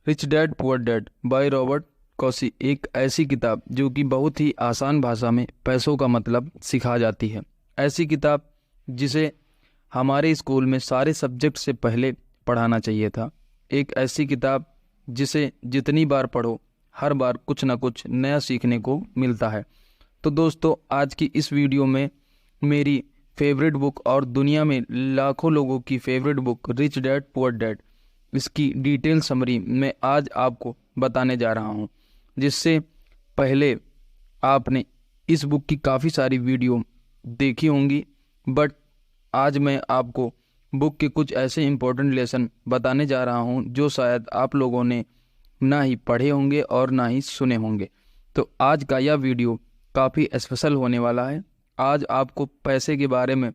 Rich dad poor dad by Robert quasi एक ऐसी किताब जो कि बहुत ही आसान भाषा में पैसों का मतलब सिखा जाती है। ऐसी किताब जिसे हमारे स्कूल में सारे सब्जेक्ट से पहले पढ़ाना चाहिए था। एक ऐसी किताब जिसे जितनी बार पढ़ो हर बार कुछ ना कुछ नया सीखने को मिलता है। तो दोस्तों, आज की इस वीडियो में मेरी फेवरेट बुक और दुनिया में लाखों लोगों की favourite book rich dad poor dad, इसकी डिटेल समरी मैं आज आपको बताने जा रहा हूँ। जिससे पहले आपने इस बुक की काफ़ी सारी वीडियो देखी होंगी, बट आज मैं आपको बुक के कुछ ऐसे इम्पोर्टेंट लेसन बताने जा रहा हूँ जो शायद आप लोगों ने ना ही पढ़े होंगे और ना ही सुने होंगे। तो आज का यह वीडियो काफ़ी स्पेशल होने वाला है। आज आपको पैसे के बारे में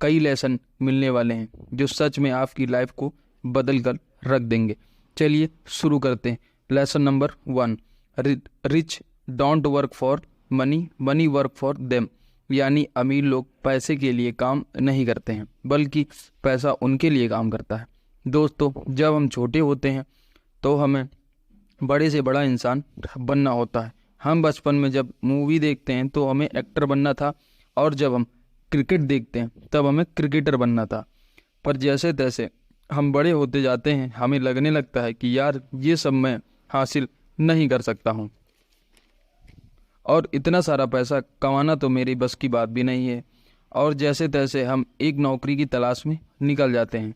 कई लेसन मिलने वाले हैं जो सच में आपकी लाइफ को बदल कर रख देंगे। चलिए शुरू करते हैं। Lesson number 1, rich don't work for money, money work for them. यानी अमीर लोग पैसे के लिए काम नहीं करते हैं बल्कि पैसा उनके लिए काम करता है। दोस्तों, जब हम छोटे होते हैं तो हमें बड़े से बड़ा इंसान बनना होता है। हम बचपन में जब मूवी देखते हैं तो हमें एक्टर बनना था, और जब हम क्रिकेट देखते हैं तब हमें क्रिकेटर बनना था। पर जैसे तैसे हम बड़े होते जाते हैं, हमें लगने लगता है कि यार ये सब मैं हासिल नहीं कर सकता हूँ, और इतना सारा पैसा कमाना तो मेरी बस की बात भी नहीं है। और जैसे तैसे हम एक नौकरी की तलाश में निकल जाते हैं।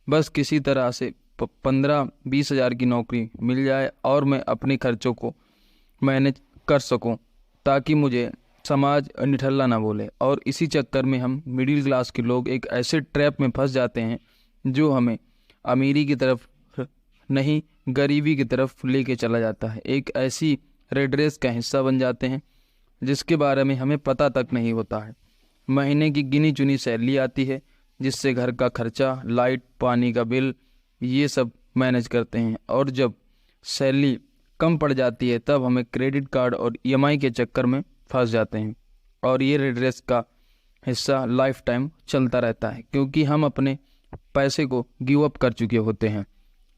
बस किसी तरह से 15-20 हज़ार की नौकरी मिल जाए और मैं अपने खर्चों को मैनेज कर सकूं, ताकि मुझे समाज निठल्ला ना बोले। और इसी चक्कर में हम मिडिल क्लास के लोग एक ऐसे ट्रैप में फंस जाते हैं जो हमें अमीरी की तरफ नहीं, गरीबी की तरफ लेके चला जाता है। एक ऐसी रेड रेस का हिस्सा बन जाते हैं जिसके बारे में हमें पता तक नहीं होता है। महीने की गिनी चुनी सैलरी आती है जिससे घर का खर्चा, लाइट पानी का बिल, ये सब मैनेज करते हैं। और जब सैलरी कम पड़ जाती है तब हमें क्रेडिट कार्ड और ईएमआई के चक्कर में फंस जाते हैं। और ये रेड रेस का हिस्सा लाइफ टाइम चलता रहता है, क्योंकि हम अपने पैसे को गिव अप कर चुके होते हैं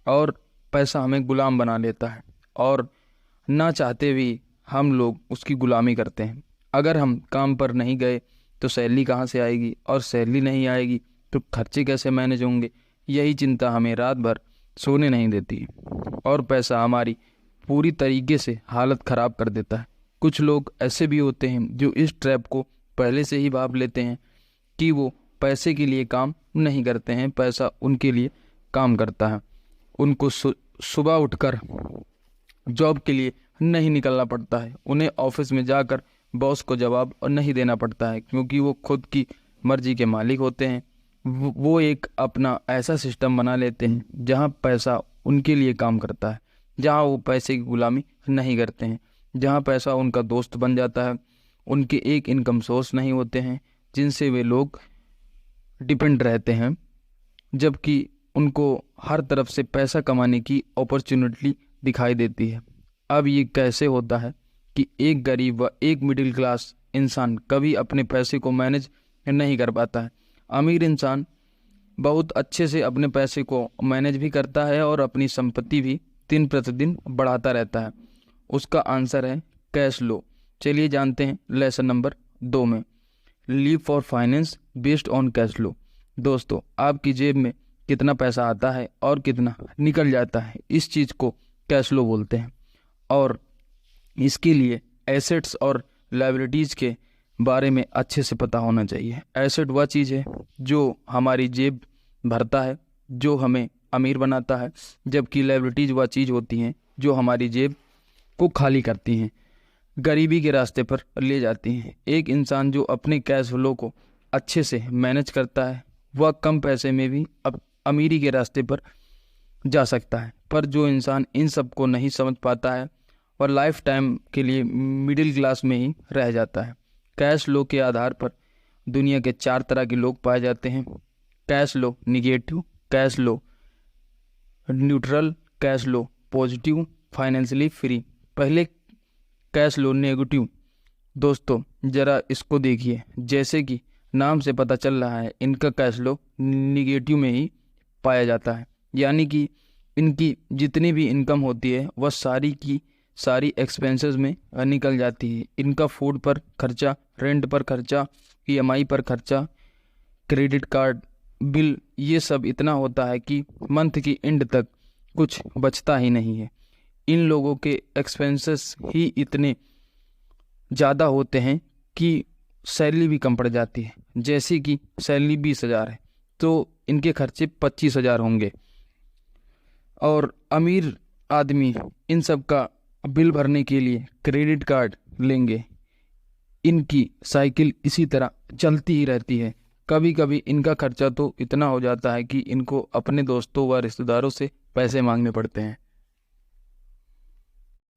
और पैसा हमें गुलाम बना लेता है, और ना चाहते भी हम लोग उसकी गुलामी करते हैं। अगर हम काम पर नहीं गए तो सैलरी कहाँ से आएगी, और सैलरी नहीं आएगी तो खर्चे कैसे मैनेज होंगे। यही चिंता हमें रात भर सोने नहीं देती है, और पैसा हमारी पूरी तरीके से हालत ख़राब कर देता है। कुछ लोग ऐसे भी होते हैं जो इस ट्रैप को पहले से ही भाप लेते हैं कि वो पैसे के लिए काम नहीं करते हैं, पैसा उनके लिए काम करता है। उनको सुबह उठकर जॉब के लिए नहीं निकलना पड़ता है, उन्हें ऑफिस में जाकर बॉस को जवाब नहीं देना पड़ता है, क्योंकि वो खुद की मर्जी के मालिक होते हैं। वो एक अपना ऐसा सिस्टम बना लेते हैं जहां पैसा उनके लिए काम करता है, जहां वो पैसे की गुलामी नहीं करते हैं, जहां पैसा उनका दोस्त बन जाता है। उनके एक इनकम सोर्स नहीं होते हैं जिनसे वे लोग डिपेंड रहते हैं, जबकि उनको हर तरफ से पैसा कमाने की अपॉर्चुनिटी दिखाई देती है। अब ये कैसे होता है कि एक गरीब व एक मिडिल क्लास इंसान कभी अपने पैसे को मैनेज नहीं कर पाता है। अमीर इंसान बहुत अच्छे से अपने पैसे को मैनेज भी करता है और अपनी संपत्ति भी दिन प्रतिदिन बढ़ाता रहता है। उसका आंसर है कैश लो। चलिए जानते हैं लेसन नंबर 2 में, leave for finance based on cash flow. दोस्तों, आपकी जेब में कितना पैसा आता है और कितना निकल जाता है, इस चीज़ को कैश लो बोलते हैं। और इसके लिए एसेट्स और लायबिलिटीज़ के बारे में अच्छे से पता होना चाहिए। एसेट वह चीज़ है जो हमारी जेब भरता है, जो हमें अमीर बनाता है, जबकि लायबिलिटीज़ वह चीज़ होती हैं जो हमारी जेब को खाली करती हैं, गरीबी के रास्ते पर ले जाती हैं। एक इंसान जो अपने कैश फ्लो को अच्छे से मैनेज करता है वह कम पैसे में भी अब अमीरी के रास्ते पर जा सकता है। पर जो इंसान इन सब को नहीं समझ पाता है और लाइफ टाइम के लिए मिडिल क्लास में ही रह जाता है। कैश लो के आधार पर दुनिया के 4 तरह के लोग पाए जाते हैं। Cash flow negative, cash flow neutral, cash flow positive, financially free. पहले कैश लो नेगेटिव। दोस्तों, ज़रा इसको देखिए, जैसे कि नाम से पता चल रहा है इनका कैश फ्लो निगेटिव में ही पाया जाता है, यानी कि इनकी जितनी भी इनकम होती है वह सारी की सारी एक्सपेंसेस में निकल जाती है। इनका फूड पर खर्चा, रेंट पर खर्चा, ईएमआई पर खर्चा, क्रेडिट कार्ड बिल, ये सब इतना होता है कि मंथ की एंड तक कुछ बचता ही नहीं है। इन लोगों के एक्सपेंसेस ही इतने ज़्यादा होते हैं कि सैलरी भी कम पड़ जाती है। जैसे कि सैलरी 20,000 है तो इनके खर्चे 25,000 होंगे। और अमीर आदमी इन सब का बिल भरने के लिए क्रेडिट कार्ड लेंगे। इनकी साइकिल इसी तरह चलती ही रहती है। कभी कभी इनका खर्चा तो इतना हो जाता है कि इनको अपने दोस्तों व रिश्तेदारों से पैसे मांगने पड़ते हैं।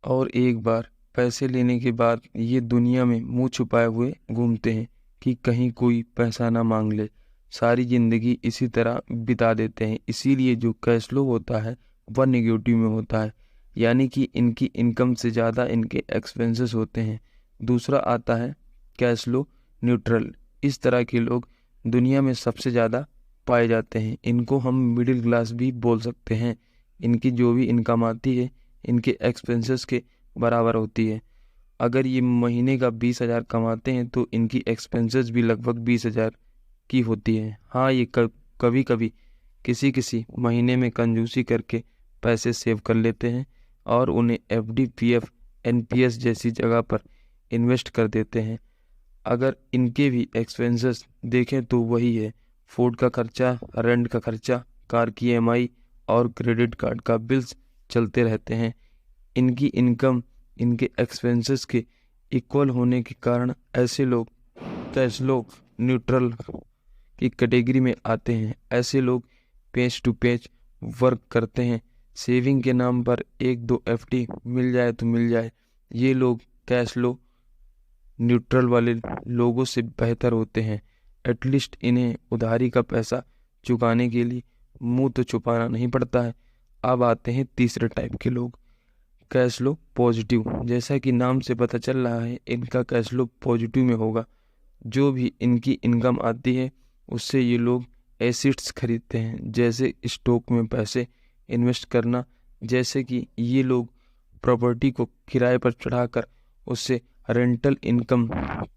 और एक बार पैसे लेने के बाद ये दुनिया में मुंह छुपाए हुए घूमते हैं कि कहीं कोई पैसा ना मांग ले। सारी ज़िंदगी इसी तरह बिता देते हैं। इसीलिए जो कैश फ्लो होता है वह नेगेटिव में होता है, यानी कि इनकी इनकम से ज़्यादा इनके एक्सपेंसेस होते हैं। दूसरा आता है कैश फ्लो न्यूट्रल। इस तरह के लोग दुनिया में सबसे ज़्यादा पाए जाते हैं। इनको हम मिडिल क्लास भी बोल सकते हैं। इनकी जो भी इनकम आती है इनके एक्सपेंसेस के बराबर होती है। अगर ये महीने का 20,000 कमाते हैं तो इनकी एक्सपेंसेस भी लगभग 20,000 की होती है। हाँ, ये कभी कभी किसी महीने में कंजूसी करके पैसे सेव कर लेते हैं और उन्हें एफडी, पीएफ, एनपीएस जैसी जगह पर इन्वेस्ट कर देते हैं। अगर इनके भी एक्सपेंसेस देखें तो वही है, फूड का खर्चा, रेंट का खर्चा, कार की ईएमआई और क्रेडिट कार्ड का बिल्स चलते रहते हैं। इनकी इनकम इनके एक्सपेंसेस के इक्वल होने के कारण ऐसे लोग कैश फ्लो न्यूट्रल की कैटेगरी में आते हैं। ऐसे लोग पेज टू पेज वर्क करते हैं। सेविंग के नाम पर 1-2 एफडी मिल जाए तो मिल जाए। ये लोग कैश फ्लो न्यूट्रल वाले लोगों से बेहतर होते हैं। एटलीस्ट इन्हें उधारी का पैसा चुकाने के लिए मुंह तो छुपाना नहीं पड़ता है। अब आते हैं तीसरे टाइप के लोग, कैश फ्लो पॉजिटिव। जैसा कि नाम से पता चल रहा है इनका कैश फ्लो पॉजिटिव में होगा। जो भी इनकी इनकम आती है उससे ये लोग एसेट्स खरीदते हैं, जैसे स्टॉक में पैसे इन्वेस्ट करना। जैसे कि ये लोग प्रॉपर्टी को किराए पर चढ़ाकर उससे रेंटल इनकम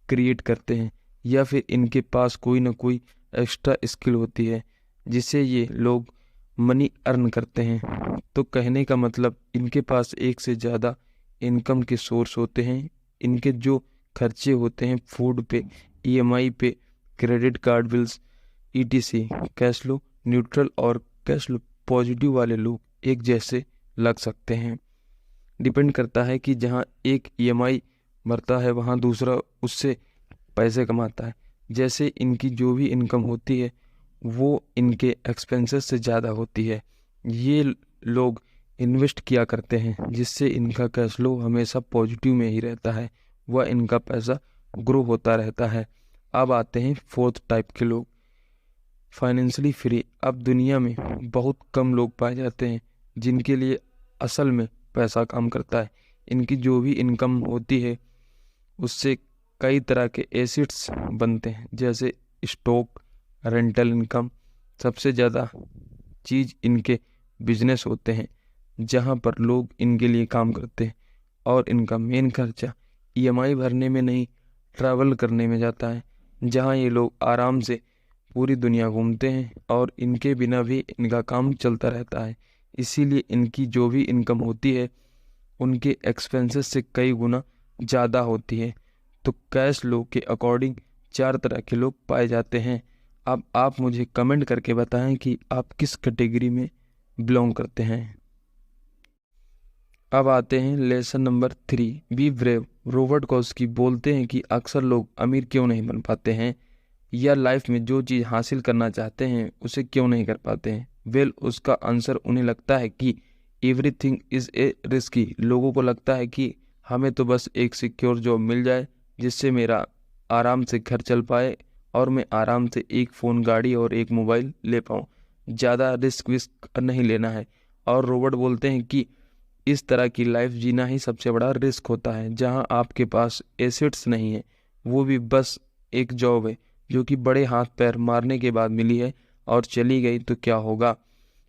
क्रिएट करते हैं, या फिर इनके पास कोई ना कोई एक्स्ट्रा स्किल होती है जिससे ये लोग मनी अर्न करते हैं। तो कहने का मतलब इनके पास एक से ज़्यादा इनकम के सोर्स होते हैं। इनके जो खर्चे होते हैं फूड पे, ईएमआई पे, credit card bills, etc, cash flow neutral और कैश फ्लो पॉजिटिव वाले लोग एक जैसे लग सकते हैं। डिपेंड करता है कि जहाँ एक ईएमआई भरता है वहाँ दूसरा उससे पैसे कमाता है। जैसे इनकी जो भी इनकम होती है वो इनके एक्सपेंसेस से ज़्यादा होती है। ये लोग इन्वेस्ट किया करते हैं जिससे इनका कैश फ्लो हमेशा पॉजिटिव में ही रहता है, वह इनका पैसा ग्रो होता रहता है। अब आते हैं फोर्थ टाइप के लोग, फाइनेंशियली फ्री। अब दुनिया में बहुत कम लोग पाए जाते हैं जिनके लिए असल में पैसा काम करता है। इनकी जो भी इनकम होती है उससे कई तरह के एसेट्स बनते हैं, जैसे स्टॉक, रेंटल इनकम। सबसे ज़्यादा चीज़ इनके बिजनेस होते हैं जहाँ पर लोग इनके लिए काम करते हैं और इनका मेन खर्चा ईएमआई भरने में नहीं, ट्रैवल करने में जाता है, जहाँ ये लोग आराम से पूरी दुनिया घूमते हैं और इनके बिना भी इनका काम चलता रहता है। इसीलिए इनकी जो भी इनकम होती है उनके एक्सपेंसेस से कई गुना ज़्यादा होती है। तो कैश फ्लो के अकॉर्डिंग 4 तरह के लोग पाए जाते हैं। अब आप मुझे कमेंट करके बताएं कि आप किस कैटेगरी में बिलोंग करते हैं। अब आते हैं lesson number 3, be brave. Robert Kosky बोलते हैं कि अक्सर लोग अमीर क्यों नहीं बन पाते हैं, या लाइफ में जो चीज़ हासिल करना चाहते हैं उसे क्यों नहीं कर पाते हैं। वेल, उसका आंसर उन्हें लगता है कि एवरीथिंग इज़ ए रिस्की। लोगों को लगता है कि हमें तो बस एक सिक्योर जॉब मिल जाए जिससे मेरा आराम से घर चल पाए और मैं आराम से एक फ़ोन, गाड़ी और एक मोबाइल ले पाऊँ। ज़्यादा रिस्क विस्क नहीं लेना है। और रॉबर्ट बोलते हैं कि इस तरह की लाइफ जीना ही सबसे बड़ा रिस्क होता है, जहां आपके पास एसेट्स नहीं है, वो भी बस एक जॉब है जो कि बड़े हाथ पैर मारने के बाद मिली है और चली गई तो क्या होगा।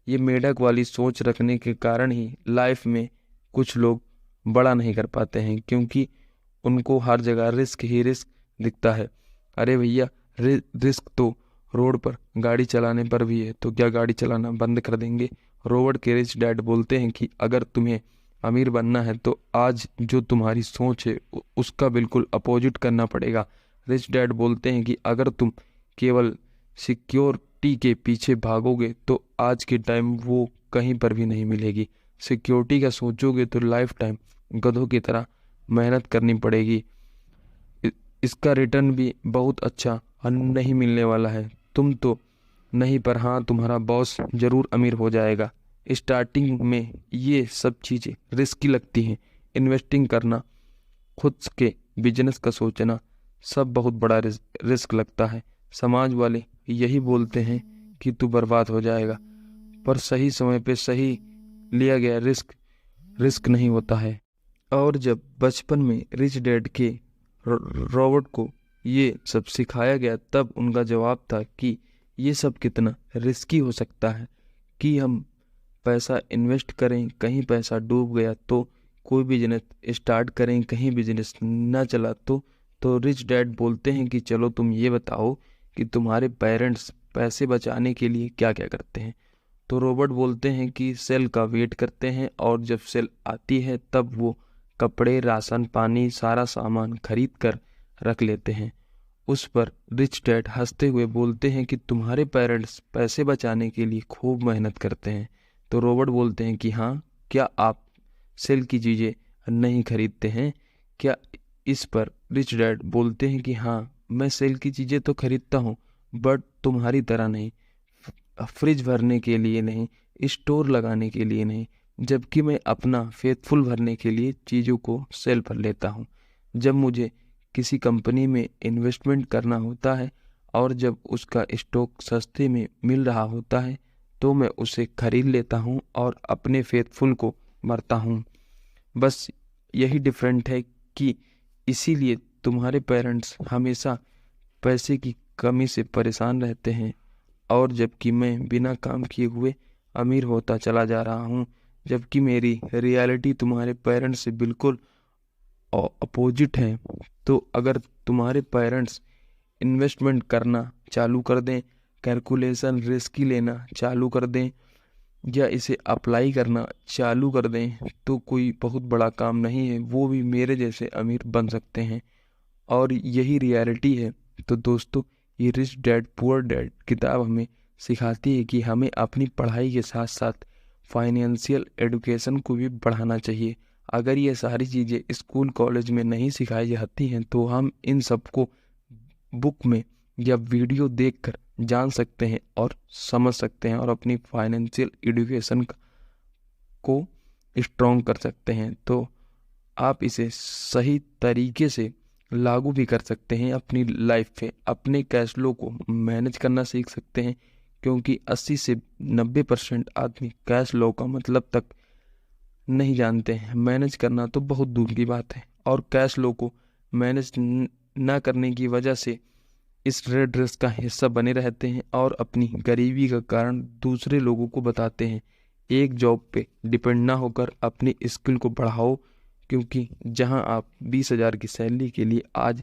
ये मेढक वाली सोच रखने के कारण ही लाइफ में कुछ लोग बड़ा नहीं कर पाते हैं, क्योंकि उनको हर जगह रिस्क ही रिस्क दिखता है। अरे भैया, रिस्क तो रोड पर गाड़ी चलाने पर भी है, तो क्या गाड़ी चलाना बंद कर देंगे? रॉबर्ट के रिच डैड बोलते हैं कि अगर तुम्हें अमीर बनना है तो आज जो तुम्हारी सोच है उसका बिल्कुल अपोजिट करना पड़ेगा। रिच डैड बोलते हैं कि अगर तुम केवल सिक्योरिटी के पीछे भागोगे तो आज के टाइम वो कहीं पर भी नहीं मिलेगी। सिक्योरिटी का सोचोगे तो लाइफ टाइम गधों की तरह मेहनत करनी पड़ेगी। इसका रिटर्न भी बहुत अच्छा नहीं मिलने वाला है। तुम तो नहीं, पर हाँ, तुम्हारा बॉस जरूर अमीर हो जाएगा। स्टार्टिंग में ये सब चीज़ें रिस्की लगती हैं। इन्वेस्टिंग करना, खुद के बिजनेस का सोचना, सब बहुत बड़ा रिस्क लगता है। समाज वाले यही बोलते हैं कि तू बर्बाद हो जाएगा, पर सही समय पे सही लिया गया रिस्क नहीं होता है। और जब बचपन में रिच डैड के रॉबर्ट को ये सब सिखाया गया, तब उनका जवाब था कि ये सब कितना रिस्की हो सकता है कि हम पैसा इन्वेस्ट करें, कहीं पैसा डूब गया तो कोई बिजनेस स्टार्ट करें, कहीं बिजनेस ना चला तो रिच डैड बोलते हैं कि चलो तुम ये बताओ कि तुम्हारे पेरेंट्स पैसे बचाने के लिए क्या क्या करते हैं। तो रॉबर्ट बोलते हैं कि सेल का वेट करते हैं, और जब सेल आती है तब वो कपड़े, राशन पानी, सारा सामान खरीद कर रख लेते हैं। उस पर रिच डैड हंसते हुए बोलते हैं कि तुम्हारे पेरेंट्स पैसे बचाने के लिए खूब मेहनत करते हैं। तो रॉबर्ट बोलते हैं कि हाँ, क्या आप सेल की चीज़ें नहीं खरीदते हैं क्या? इस पर रिच डैड बोलते हैं कि हाँ, मैं सेल की चीज़ें तो खरीदता हूँ, बट तुम्हारी तरह नहीं, फ्रिज भरने के लिए नहीं, स्टोर लगाने के लिए नहीं, जबकि मैं अपना फेथफुल भरने के लिए चीज़ों को सेल पर लेता हूँ। जब मुझे किसी कंपनी में इन्वेस्टमेंट करना होता है और जब उसका स्टॉक सस्ते में मिल रहा होता है तो मैं उसे खरीद लेता हूँ और अपने फेथफुल को भरता हूँ। बस यही डिफरेंट है कि इसीलिए तुम्हारे पेरेंट्स हमेशा पैसे की कमी से परेशान रहते हैं, और जबकि मैं बिना काम किए हुए अमीर होता चला जा रहा हूँ। जबकि मेरी रियलिटी तुम्हारे पेरेंट्स से बिल्कुल अपोजिट है। तो अगर तुम्हारे पेरेंट्स इन्वेस्टमेंट करना चालू कर दें, कैलकुलेशन रिस्की लेना चालू कर दें, या इसे अप्लाई करना चालू कर दें, तो कोई बहुत बड़ा काम नहीं है, वो भी मेरे जैसे अमीर बन सकते हैं। और यही रियलिटी है। तो दोस्तों, ये रिच डैड पुअर डैड किताब हमें सिखाती है कि हमें अपनी पढ़ाई के साथ साथ फाइनेंशियल एजुकेशन को भी बढ़ाना चाहिए। अगर ये सारी चीज़ें स्कूल कॉलेज में नहीं सिखाई जाती हैं तो हम इन सबको बुक में या वीडियो देखकर जान सकते हैं और समझ सकते हैं और अपनी फाइनेंशियल एजुकेशन को स्ट्रॉन्ग कर सकते हैं। तो आप इसे सही तरीके से लागू भी कर सकते हैं अपनी लाइफ पे। अपने कैश फ्लो को मैनेज करना सीख सकते हैं, क्योंकि 80 से 90% आदमी कैश फ्लो का मतलब तक नहीं जानते हैं। मैनेज करना तो बहुत दूर की बात है, और कैश फ्लो को मैनेज ना करने की वजह से इस रेड रेस का हिस्सा बने रहते हैं और अपनी गरीबी का कारण दूसरे लोगों को बताते हैं। एक जॉब पे डिपेंड ना होकर अपनी स्किल को बढ़ाओ, क्योंकि जहां आप 20,000 की सैलरी के लिए आज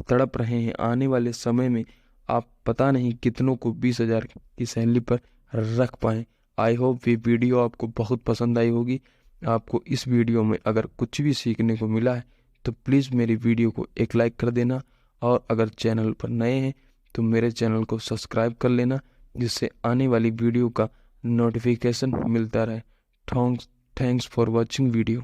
तड़प रहे हैं, आने वाले समय में आप पता नहीं कितनों को 20,000 की सैलरी पर रख पाएँ। आई होप ये वीडियो आपको बहुत पसंद आई होगी। आपको इस वीडियो में अगर कुछ भी सीखने को मिला है तो प्लीज़ मेरी वीडियो को एक लाइक कर देना, और अगर चैनल पर नए हैं तो मेरे चैनल को सब्सक्राइब कर लेना, जिससे आने वाली वीडियो का नोटिफिकेशन मिलता रहे। Thanks for watching video.